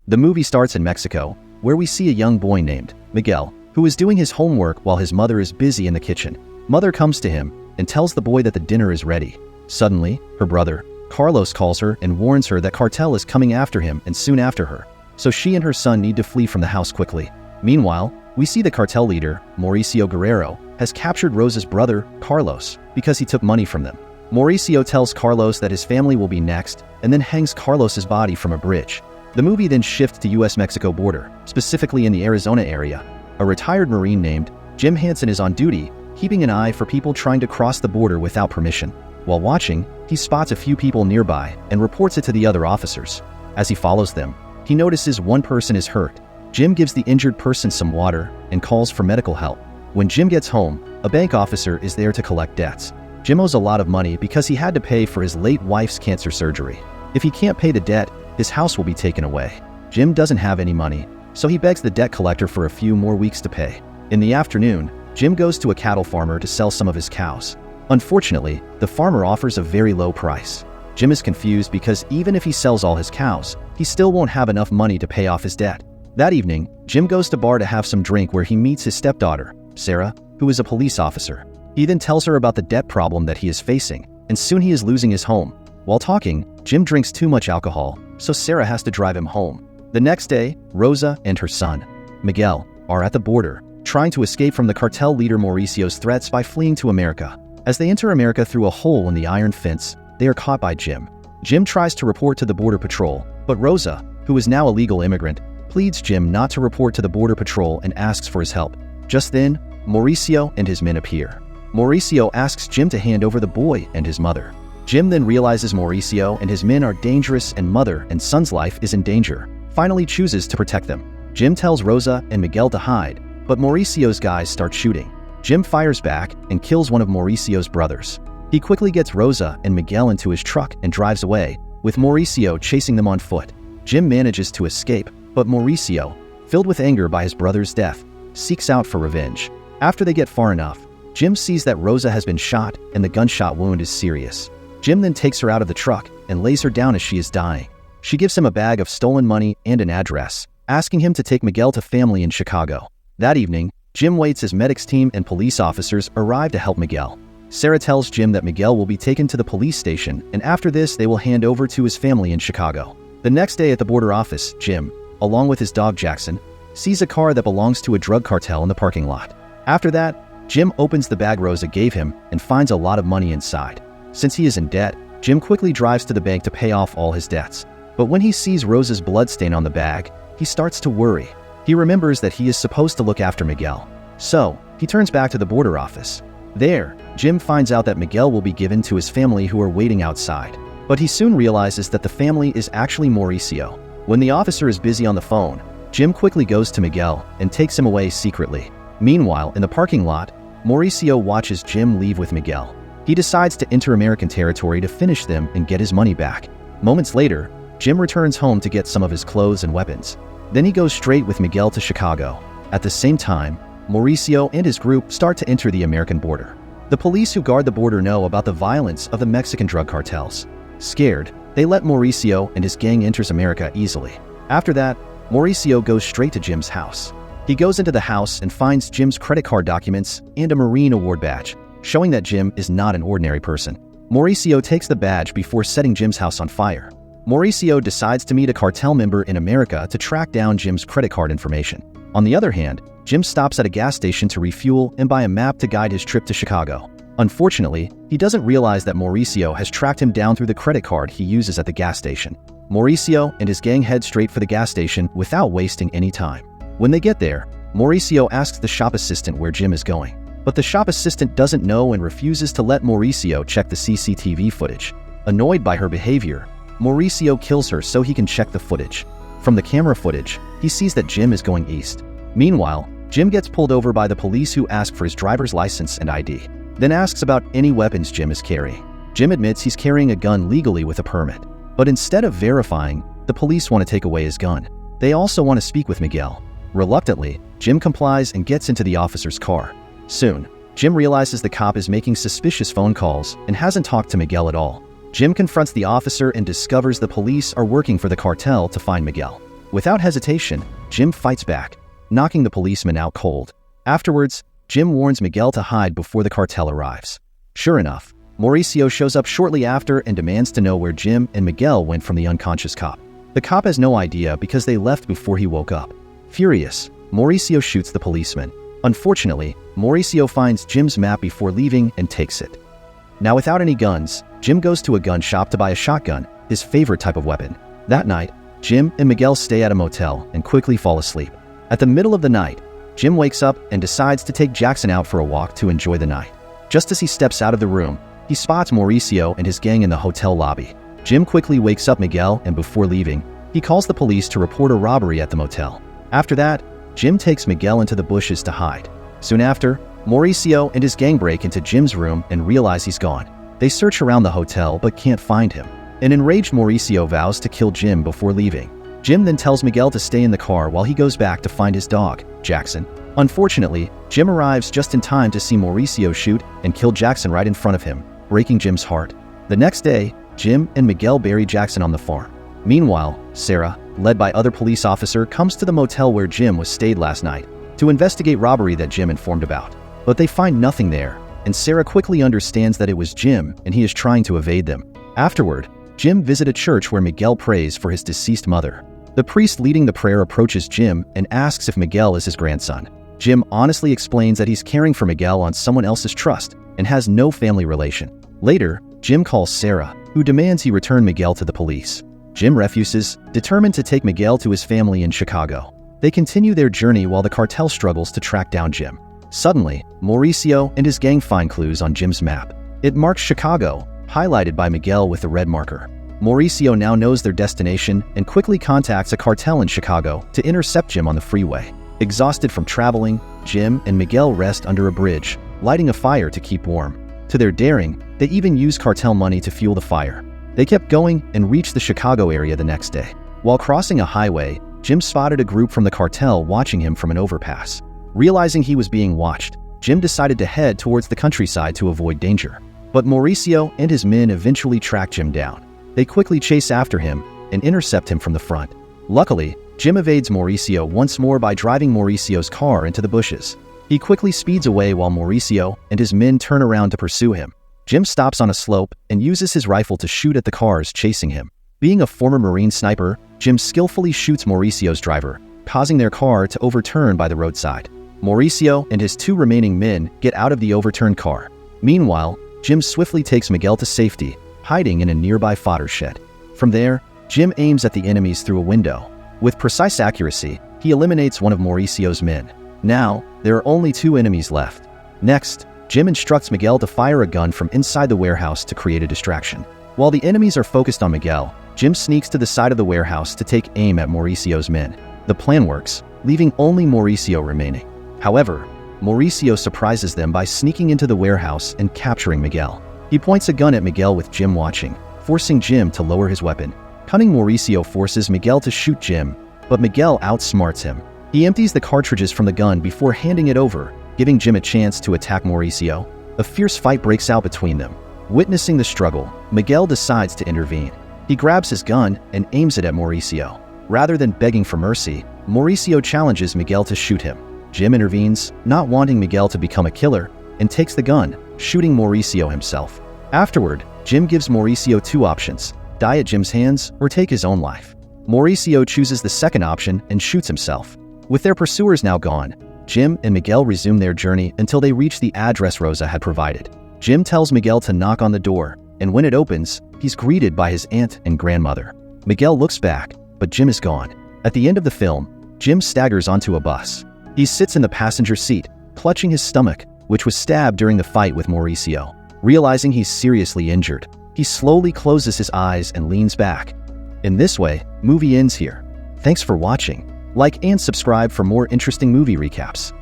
The movie starts in Mexico, where we see a young boy named Miguel, who is doing his homework while his mother is busy in the kitchen. Mother comes to him and tells the boy that the dinner is ready. Suddenly, her brother, Carlos, calls her and warns her that cartel is coming after him and soon after her, so she and her son need to flee from the house quickly. Meanwhile, we see the cartel leader, Mauricio Guerrero, has captured Rosa's brother, Carlos, because he took money from them. Mauricio tells Carlos that his family will be next and then hangs Carlos's body from a bridge. The movie then shifts to US-Mexico border, specifically in the Arizona area. A retired Marine named Jim Hansen is on duty, keeping an eye for people trying to cross the border without permission. While watching, he spots a few people nearby and reports it to the other officers. As he follows them, he notices one person is hurt. Jim gives the injured person some water and calls for medical help. When Jim gets home, a bank officer is there to collect debts. Jim owes a lot of money because he had to pay for his late wife's cancer surgery. If he can't pay the debt, his house will be taken away. Jim doesn't have any money, so he begs the debt collector for a few more weeks to pay. In the afternoon, Jim goes to a cattle farmer to sell some of his cows. Unfortunately, the farmer offers a very low price. Jim is confused because even if he sells all his cows, he still won't have enough money to pay off his debt. That evening, Jim goes to a bar to have some drink where he meets his stepdaughter, Sarah, who is a police officer. He then tells her about the debt problem that he is facing, and soon he is losing his home. While talking, Jim drinks too much alcohol, so Sarah has to drive him home. The next day, Rosa and her son, Miguel, are at the border, trying to escape from the cartel leader Mauricio's threats by fleeing to America. As they enter America through a hole in the iron fence, they are caught by Jim. Jim tries to report to the Border Patrol, but Rosa, who is now a legal immigrant, pleads Jim not to report to the Border Patrol and asks for his help. Just then, Mauricio and his men appear. Mauricio asks Jim to hand over the boy and his mother. Jim then realizes Mauricio and his men are dangerous and mother and son's life is in danger, finally chooses to protect them. Jim tells Rosa and Miguel to hide, but Mauricio's guys start shooting. Jim fires back and kills one of Mauricio's brothers. He quickly gets Rosa and Miguel into his truck and drives away, with Mauricio chasing them on foot. Jim manages to escape, but Mauricio, filled with anger by his brother's death, seeks out for revenge. After they get far enough, Jim sees that Rosa has been shot and the gunshot wound is serious. Jim then takes her out of the truck and lays her down as she is dying. She gives him a bag of stolen money and an address, asking him to take Miguel to family in Chicago. That evening, Jim waits as medics team and police officers arrive to help Miguel. Sarah tells Jim that Miguel will be taken to the police station, and after this they will hand over to his family in Chicago. The next day at the border office, Jim, along with his dog Jackson, sees a car that belongs to a drug cartel in the parking lot. After that, Jim opens the bag Rosa gave him and finds a lot of money inside. Since he is in debt, Jim quickly drives to the bank to pay off all his debts. But when he sees Rosa's bloodstain on the bag, he starts to worry. He remembers that he is supposed to look after Miguel. So, he turns back to the border office. There, Jim finds out that Miguel will be given to his family who are waiting outside. But he soon realizes that the family is actually Mauricio. When the officer is busy on the phone, Jim quickly goes to Miguel and takes him away secretly. Meanwhile, in the parking lot, Mauricio watches Jim leave with Miguel. He decides to enter American territory to finish them and get his money back. Moments later, Jim returns home to get some of his clothes and weapons. Then he goes straight with Miguel to Chicago. At the same time, Mauricio and his group start to enter the American border. The police who guard the border know about the violence of the Mexican drug cartels. Scared, they let Mauricio and his gang enter America easily. After that, Mauricio goes straight to Jim's house. He goes into the house and finds Jim's credit card documents and a Marine Award badge, showing that Jim is not an ordinary person. Mauricio takes the badge before setting Jim's house on fire. Mauricio decides to meet a cartel member in America to track down Jim's credit card information. On the other hand, Jim stops at a gas station to refuel and buy a map to guide his trip to Chicago. Unfortunately, he doesn't realize that Mauricio has tracked him down through the credit card he uses at the gas station. Mauricio and his gang head straight for the gas station without wasting any time. When they get there, Mauricio asks the shop assistant where Jim is going. But the shop assistant doesn't know and refuses to let Mauricio check the CCTV footage. Annoyed by her behavior, Mauricio kills her so he can check the footage. From the camera footage, he sees that Jim is going east. Meanwhile, Jim gets pulled over by the police who ask for his driver's license and ID, then asks about any weapons Jim is carrying. Jim admits he's carrying a gun legally with a permit. But instead of verifying, the police want to take away his gun. They also want to speak with Miguel. Reluctantly, Jim complies and gets into the officer's car. Soon, Jim realizes the cop is making suspicious phone calls and hasn't talked to Miguel at all. Jim confronts the officer and discovers the police are working for the cartel to find Miguel. Without hesitation, Jim fights back, knocking the policeman out cold. Afterwards, Jim warns Miguel to hide before the cartel arrives. Sure enough, Mauricio shows up shortly after and demands to know where Jim and Miguel went from the unconscious cop. The cop has no idea because they left before he woke up. Furious, Mauricio shoots the policeman. Unfortunately, Mauricio finds Jim's map before leaving and takes it. Now without any guns, Jim goes to a gun shop to buy a shotgun, his favorite type of weapon. That night, Jim and Miguel stay at a motel and quickly fall asleep. At the middle of the night, Jim wakes up and decides to take Jackson out for a walk to enjoy the night. Just as he steps out of the room, he spots Mauricio and his gang in the hotel lobby. Jim quickly wakes up Miguel, and before leaving, he calls the police to report a robbery at the motel. After that, Jim takes Miguel into the bushes to hide. Soon after, Mauricio and his gang break into Jim's room and realize he's gone. They search around the hotel but can't find him. An enraged Mauricio vows to kill Jim before leaving. Jim then tells Miguel to stay in the car while he goes back to find his dog, Jackson. Unfortunately, Jim arrives just in time to see Mauricio shoot and kill Jackson right in front of him, breaking Jim's heart. The next day, Jim and Miguel bury Jackson on the farm. Meanwhile, Sarah, led by other police officer, comes to the motel where Jim was stayed last night to investigate robbery that Jim informed about. But they find nothing there, and Sarah quickly understands that it was Jim and he is trying to evade them. Afterward, Jim visits a church where Miguel prays for his deceased mother. The priest leading the prayer approaches Jim and asks if Miguel is his grandson. Jim honestly explains that he's caring for Miguel on someone else's trust and has no family relation. Later, Jim calls Sarah, who demands he return Miguel to the police. Jim refuses, determined to take Miguel to his family in Chicago. They continue their journey while the cartel struggles to track down Jim. Suddenly, Mauricio and his gang find clues on Jim's map. It marks Chicago, highlighted by Miguel with the red marker. Mauricio now knows their destination and quickly contacts a cartel in Chicago to intercept Jim on the freeway. Exhausted from traveling, Jim and Miguel rest under a bridge, lighting a fire to keep warm. To their daring, they even use cartel money to fuel the fire. They kept going and reached the Chicago area the next day. While crossing a highway, Jim spotted a group from the cartel watching him from an overpass. Realizing he was being watched, Jim decided to head towards the countryside to avoid danger. But Mauricio and his men eventually track Jim down. They quickly chase after him and intercept him from the front. Luckily, Jim evades Mauricio once more by driving Mauricio's car into the bushes. He quickly speeds away while Mauricio and his men turn around to pursue him. Jim stops on a slope and uses his rifle to shoot at the cars chasing him. Being a former Marine sniper, Jim skillfully shoots Mauricio's driver, causing their car to overturn by the roadside. Mauricio and his two remaining men get out of the overturned car. Meanwhile, Jim swiftly takes Miguel to safety, hiding in a nearby fodder shed. From there, Jim aims at the enemies through a window. With precise accuracy, he eliminates one of Mauricio's men. Now, there are only two enemies left. Next, Jim instructs Miguel to fire a gun from inside the warehouse to create a distraction. While the enemies are focused on Miguel, Jim sneaks to the side of the warehouse to take aim at Mauricio's men. The plan works, leaving only Mauricio remaining. However, Mauricio surprises them by sneaking into the warehouse and capturing Miguel. He points a gun at Miguel with Jim watching, forcing Jim to lower his weapon. Cunning Mauricio forces Miguel to shoot Jim, but Miguel outsmarts him. He empties the cartridges from the gun before handing it over, giving Jim a chance to attack Mauricio. A fierce fight breaks out between them. Witnessing the struggle, Miguel decides to intervene. He grabs his gun and aims it at Mauricio. Rather than begging for mercy, Mauricio challenges Miguel to shoot him. Jim intervenes, not wanting Miguel to become a killer, and takes the gun, shooting Mauricio himself. Afterward, Jim gives Mauricio two options: die at Jim's hands or take his own life. Mauricio chooses the second option and shoots himself. With their pursuers now gone, Jim and Miguel resume their journey until they reach the address Rosa had provided. Jim tells Miguel to knock on the door, and when it opens, he's greeted by his aunt and grandmother. Miguel looks back, but Jim is gone. At the end of the film, Jim staggers onto a bus. He sits in the passenger seat, clutching his stomach, which was stabbed during the fight with Mauricio. Realizing he's seriously injured, he slowly closes his eyes and leans back. In this way, movie ends here. Thanks for watching. Like and subscribe for more interesting movie recaps.